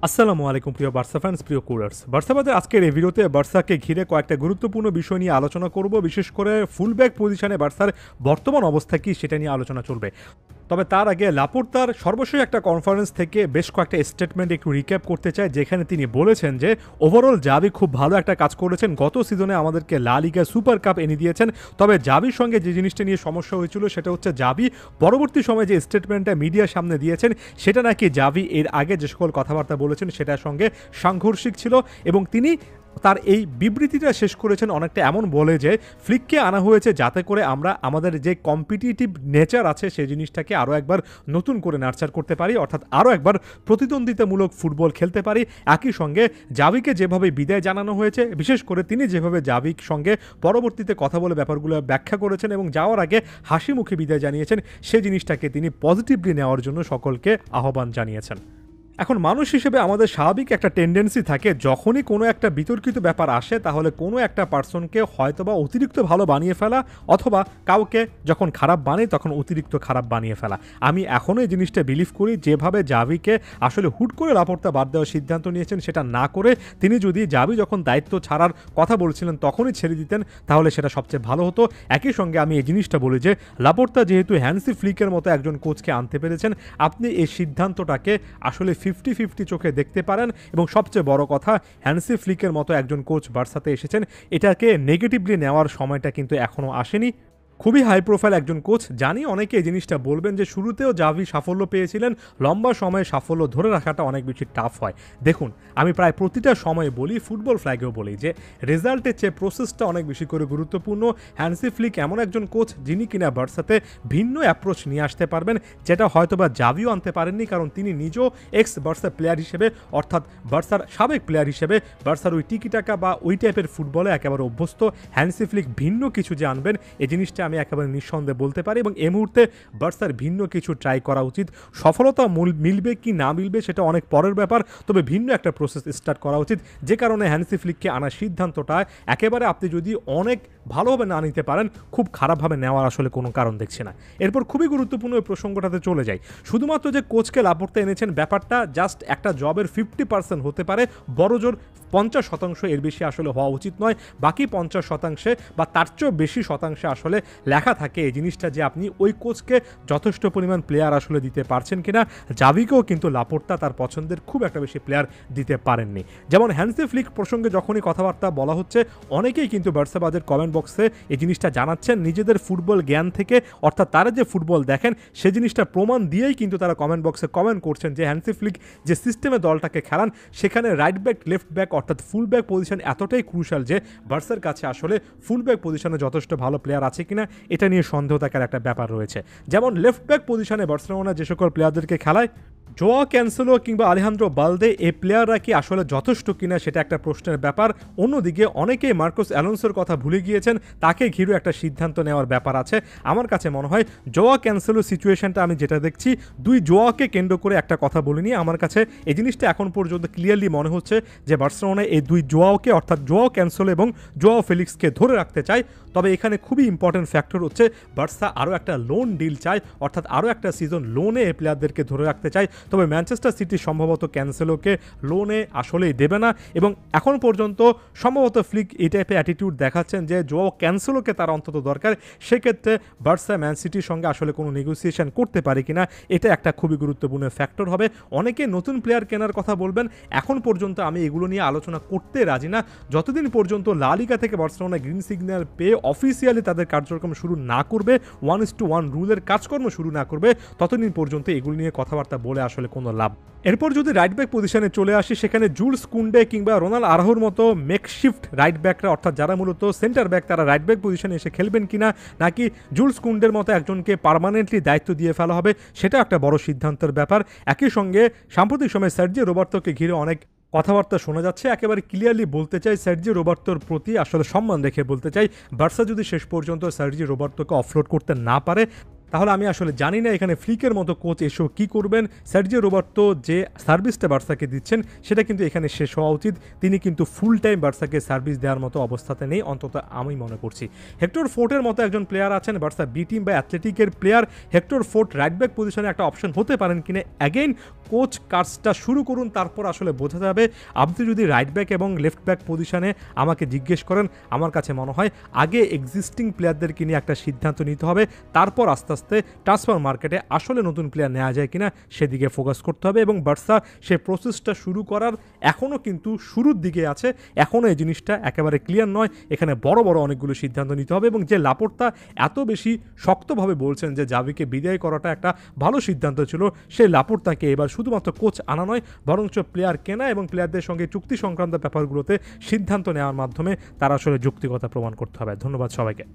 আসসালামু আলাইকুম প্রিয় বার্সা ফ্যান্স, প্রিয় কুলার্স। বার্সাবাদের আজকের এই ভিডিওতে বার্সাকে ঘিরে কয়েকটা গুরুত্বপূর্ণ বিষয় নিয়ে আলোচনা করব। বিশেষ করে ফুলব্যাক পজিশনে বার্সার বর্তমান অবস্থা কী সেটা নিয়ে আলোচনা চলবে। তবে তার আগে লাপোর্তার সর্বশেষ একটা কনফারেন্স থেকে বেশ কয়েকটা স্টেটমেন্ট একটু রিক্যাপ করতে চাই, যেখানে তিনি বলেছেন যে ওভারঅল জাভি খুব ভালো একটা কাজ করেছেন। গত সিজনে আমাদেরকে লা লিগা সুপার কাপ এনে দিয়েছেন। তবে জাভির সঙ্গে যে জিনিসটা নিয়ে সমস্যা হয়েছিল সেটা হচ্ছে জাভি পরবর্তী সময়ে যে স্টেটমেন্টটা মিডিয়ার সামনে দিয়েছেন সেটা নাকি জাভি এর আগে যে সকল কথাবার্তা বলেছেন সেটার সঙ্গে সাংঘর্ষিক ছিল, এবং তিনি তার এই বিবৃতিটা শেষ করেছেন অনেকটা এমন বলে যে ফ্লিককে আনা হয়েছে যাতে করে আমরা আমাদের যে কম্পিটিটিভ নেচার আছে সেই জিনিসটাকে আরও একবার নতুন করে নার্চার করতে পারি, অর্থাৎ আরও একবার প্রতিদ্বন্দ্বিতামূলক ফুটবল খেলতে পারি। একই সঙ্গে জাভিকে যেভাবে বিদায় জানানো হয়েছে, বিশেষ করে তিনি যেভাবে জাভির সঙ্গে পরবর্তীতে কথা বলে ব্যাপারগুলো ব্যাখ্যা করেছেন এবং যাওয়ার আগে হাসি মুখে বিদায় জানিয়েছেন, সেই জিনিসটাকে তিনি পজিটিভলি নেওয়ার জন্য সকলকে আহ্বান জানিয়েছেন। এখন মানুষ হিসেবে আমাদের স্বাভাবিক একটা টেন্ডেন্সি থাকে, যখনই কোনো একটা বিতর্কিত ব্যাপার আসে তাহলে কোনো একটা পার্সনকে হয়তোবা অতিরিক্ত ভালো বানিয়ে ফেলা, অথবা কাউকে যখন খারাপ বানাই তখন অতিরিক্ত খারাপ বানিয়ে ফেলা। আমি এখনও এই জিনিসটা বিলিভ করি, যেভাবে জাভিকে আসলে হুট করে লাপোর্তা বাদ দেওয়ার সিদ্ধান্ত নিয়েছেন সেটা না করে তিনি যদি জাভি যখন দায়িত্ব ছাড়ার কথা বলছিলেন তখনই ছেড়ে দিতেন তাহলে সেটা সবচেয়ে ভালো হতো। একই সঙ্গে আমি এই জিনিসটা বলি যে লাপোর্তা যেহেতু হ্যান্সি ফ্লিকের মতো একজন কোচকে আনতে পেরেছেন, আপনি এই সিদ্ধান্তটাকে আসলে 50-50 চোখে দেখতে পারেন। এবং সবচেয়ে বড় কথা, হ্যান্সি ফ্লিকের মতো একজন কোচ বার্সাতে এসেছেন, এটাকে নেগেটিভলি নেওয়ার সময়টা কিন্তু এখনও আসেনি। খুবই হাই প্রোফাইল একজন কোচ। জানি অনেকে এই জিনিসটা বলবেন যে শুরুতেও জাভি সাফল্য পেয়েছিলেন, লম্বা সময়ে সাফল্য ধরে রাখাটা অনেক বেশি টাফ হয়। দেখুন, আমি প্রায় প্রতিটা সময় বলি, ফুটবল ফ্ল্যাগেও বলি যে রেজাল্টের চেয়ে প্রসেসটা অনেক বেশি করে গুরুত্বপূর্ণ। হ্যান্সি ফ্লিক এমন একজন কোচ যিনি কিনা বার্সাতে ভিন্ন অ্যাপ্রোচ নিয়ে আসতে পারবেন, যেটা হয়তোবা জাভিও আনতে পারেননি, কারণ তিনি নিজেও এক্স বার্সা প্লেয়ার হিসেবে, অর্থাৎ বার্সার সাবেক প্লেয়ার হিসেবে বার্সার ওই টিকিটাকা বা ওই টাইপের ফুটবলে একেবারে অভ্যস্ত। হ্যান্সি ফ্লিক ভিন্ন কিছু যে আনবেন এই জিনিসটা আমি একেবারে নিঃসন্দেহে বলতে পারি, এবং এই মুহূর্তে বার্সার ভিন্ন কিছু ট্রাই করা উচিত। সফলতা মিলবে কি না মিলবে সেটা অনেক পরের ব্যাপার, তবে ভিন্ন একটা প্রসেস স্টার্ট করা উচিত। যে কারণে হ্যান্সি ফ্লিককে আনার সিদ্ধান্তটা একেবারে আপনি যদি অনেক ভালোভাবে না নিতে পারেন, খুব খারাপভাবে নেওয়ার আসলে কোনো কারণ দেখছি না। এরপর খুবই গুরুত্বপূর্ণ ওই প্রসঙ্গটাতে চলে যাই। শুধুমাত্র যে কোচকে লাপোর্তা এনেছেন ব্যাপারটা জাস্ট একটা জবের 50% হতে পারে, বড়জোর 50% এর বেশি আসলে হওয়া উচিত নয়। বাকি 50% বা তার চেয়েও বেশি শতাংশে আসলে লেখা থাকে এই জিনিসটা যে আপনি ওই কোচকে যথেষ্ট পরিমাণ প্লেয়ার আসলে দিতে পারছেন কিনা। জাভিকেও কিন্তু লাপোর্তা তার পছন্দের খুব একটা বেশি প্লেয়ার দিতে পারেননি। যেমন হ্যান্সি ফ্লিক প্রসঙ্গে যখনই কথাবার্তা বলা হচ্ছে, অনেকেই কিন্তু বার্সাবাদের কমেন্ট বক্সে এই জিনিসটা জানাচ্ছেন নিজেদের ফুটবল জ্ঞান থেকে, অর্থাৎ তারা যে ফুটবল দেখেন সে জিনিসটা প্রমাণ দিয়েই কিন্তু তারা কমেন্ট বক্সে কমেন্ট করছেন যে হ্যান্সি ফ্লিক যে সিস্টেমে দলটাকে খেলান সেখানে রাইট ব্যাক, লেফট ব্যাক অর্থাৎ ফুল ব্যাক পজিশন এতটাই ক্রুশাল যে বার্সার কাছে আসলে ফুল ব্যাক পজিশনে যথেষ্ট ভালো প্লেয়ার আছে কিনা এটা নিয়ে সন্দেহ থাকার একটা ব্যাপার রয়েছে। যেমন লেফট ব্যাক পজিশনে বার্সেলোনা যে সকল প্লেয়ারদেরকে খেলায়, জোয়া ক্যানসেলো কিংবা আলেহান্দ্রো বালদে, এই প্লেয়াররা কি আসলে যথেষ্ট কিনা সেটা একটা প্রশ্নের ব্যাপার। অন্যদিকে অনেকেই মার্কোস অ্যালোনসোর কথা ভুলে গিয়েছেন, তাকে ঘিরে একটা সিদ্ধান্ত নেওয়ার ব্যাপার আছে। আমার কাছে মনে হয় জোয়া ক্যানসেলো সিচুয়েশনটা আমি যেটা দেখছি, দুই জোয়াকে কেন্দ্র করে একটা কথা বলিনি। আমার কাছে এই জিনিসটা এখন পর্যন্ত ক্লিয়ারলি মনে হচ্ছে যে বার্সেলোনায় এই দুই জোয়াওকে, অর্থাৎ জোয়াও ক্যানসেলো এবং জোয়াও ফেলিক্সকে ধরে রাখতে চায়। তবে এখানে খুবই ইম্পর্টেন্ট ফ্যাক্টর হচ্ছে বার্সা আরও একটা লোন ডিল চায়, অর্থাৎ আরও একটা সিজন লোনে এই প্লেয়ারদেরকে ধরে রাখতে চায়। তবে ম্যানচেস্টার সিটি সম্ভবত ক্যানসেলোকে লোনে আসলেই দেবে না, এবং এখন পর্যন্ত সম্ভবত ফ্লিক এই টাইপের অ্যাটিটিউড দেখাচ্ছেন যে জোয়াও ক্যানসেলোকে তার অন্তত দরকার। সেক্ষেত্রে বার্সা ম্যান সিটির সঙ্গে আসলে কোনো নেগোসিয়েশন করতে পারে কিনা এটা একটা খুবই গুরুত্বপূর্ণ ফ্যাক্টর হবে। অনেকে নতুন প্লেয়ার কেনার কথা বলবেন, এখন পর্যন্ত আমি এগুলো নিয়ে আলোচনা করতে রাজি না যতদিন পর্যন্ত লা লিগা থেকে বার্সেলোনা গ্রিন সিগন্যাল পেয়ে অফিসিয়ালি তাদের কার্যক্রম শুরু না করবে, 1:1 রুলের কাজকর্ম শুরু না করবে, ততদিন পর্যন্ত এগুলো নিয়ে কথাবার্তা বলে আসলে কোনো লাভ। এরপর যদি রাইট ব্যাক পজিশনে চলে আসি, সেখানে জুলস কুন্ডে কিংবা রোনাল আরাহোর মতো মেকশিফট রাইট ব্যাকরা, অর্থাৎ যারা মূলত সেন্টার ব্যাক, তারা রাইট ব্যাক পজিশনে এসে খেলবেন কিনা, নাকি জুলস কুন্ডের মতো একজনকে পার্মানেন্টলি দায়িত্ব দিয়ে ফেলা হবে, সেটা একটা বড় সিদ্ধান্তের ব্যাপার। একই সঙ্গে সাম্প্রতিক সময়ে সার্জিও রোবার্তোকে ঘিরে অনেক কথাবার্তা শোনা যাচ্ছে। একেবারে ক্লিয়ারলি বলতে চাই, সার্জিও রোবার্তোর প্রতি আসলে সম্মান রেখে বলতে চাই, বার্সা যদি শেষ পর্যন্ত সার্জিও রোবার্তোকে অফলোড করতে না পারে তাহলে আমি আসলে জানি না এখানে ফ্লিকের মতো কোচ এসেও কী করবেন। সার্জিও রোবার্তো যে সার্ভিসটা বার্সাকে দিচ্ছেন সেটা কিন্তু এখানে শেষ হওয়া উচিত। তিনি কিন্তু ফুল টাইম বার্সাকে সার্ভিস দেওয়ার মতো অবস্থাতে নেই, অন্তত আমি মনে করছি। হেক্টর ফোর্টের মতো একজন প্লেয়ার আছেন বার্সা বি টিম বা অ্যাথলেটিকের player. Hector Fort right back পজিশনে একটা অপশন হতে পারেন কিনা, অ্যাগেইন কোচ কাজটা শুরু করুন, তারপর আসলে বোঝা যাবে। আপনি যদি রাইট ব্যাক এবং লেফট ব্যাক পজিশনে আমাকে জিজ্ঞেস করেন, আমার কাছে মনে হয় আগে এক্সিস্টিং প্লেয়ারদেরকে নিয়ে একটা সিদ্ধান্ত নিতে হবে, তারপর আস্তে আস্তে ট্রান্সফার মার্কেটে আসলে নতুন প্লেয়ার নেওয়া যায় কিনা সেদিকে ফোকাস করতে হবে। এবং বার্সা সে প্রসেসটা শুরু করার এখনও কিন্তু শুরুর দিকে আছে, এখনও এই জিনিসটা একেবারে ক্লিয়ার নয়। এখানে বড় বড় অনেকগুলো সিদ্ধান্ত নিতে হবে। এবং যে লাপোর্তা এত বেশি শক্তভাবে বলছেন যে জাভিকে বিদায় করাটা একটা ভালো সিদ্ধান্ত ছিল, সেই লাপোর্তাকে এবার শুধুমাত্র কোচ আনা নয়, বরঞ্চ প্লেয়ার কেনা এবং প্লেয়ারদের সঙ্গে চুক্তি সংক্রান্ত ব্যাপারগুলোতে সিদ্ধান্ত নেওয়ার মাধ্যমে তারা আসলে যৌক্তিকতা প্রমাণ করতে হবে। ধন্যবাদ সবাইকে।